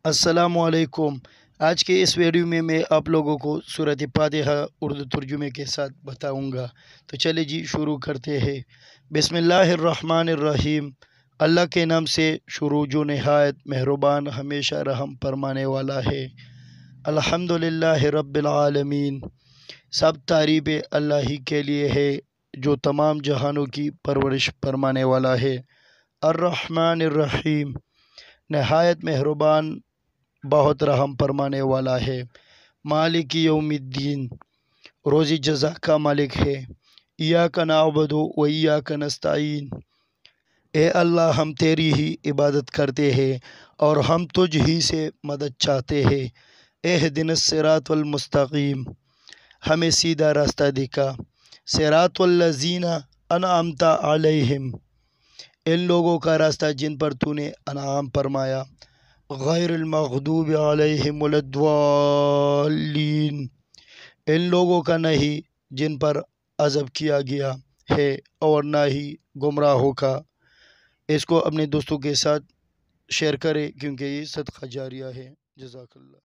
अस्सलामुअलैकुम। आज के इस वीडियो में मैं आप लोगों को सूरत फातिहा उर्दू तर्जुमे के साथ बताऊंगा। तो चलिए जी शुरू करते हैं। बिस्मिल्लाहिर्रहमानिर्रहीम। अल्लाह के नाम से शुरू जो नहायत मेहरबान हमेशा रहम फरमाने वाला है। अल्हम्दुलिल्लाहि रब्बिल आलमीन। सब तारीफ़ अल्लाह ही के लिए है जो तमाम जहानों की परवरिश फरमाने वाला है। अर्रहमानिर्रहीम, नहायत मेहरबान बहुत रहम फरमाने वाला है। मालिक यौमिद्दीन, रोज़ी जज़ा का मालिक है। इय्याका नअबुदु व इय्याका नस्तईन, ए अल्लाह हम तेरी ही इबादत करते हैं और हम तुझ ही से मदद चाहते हैं। इहदिनस सिरातल मुस्तकीम, हमें सीधा रास्ता दिखा। सिरातल लज़ीना अनअमता अलैहिम, इन लोगों का रास्ता जिन पर तूने अनाम फरमाया। गैरिल मग़दूबि अलैहिम वलद्दाल्लीन, इन लोगों का नहीं जिन पर अज़ब किया गया है और ना ही गुमराहों का। इसको अपने दोस्तों के साथ शेयर करें क्योंकि ये सदका जारिया है। जज़ाकल्लाह।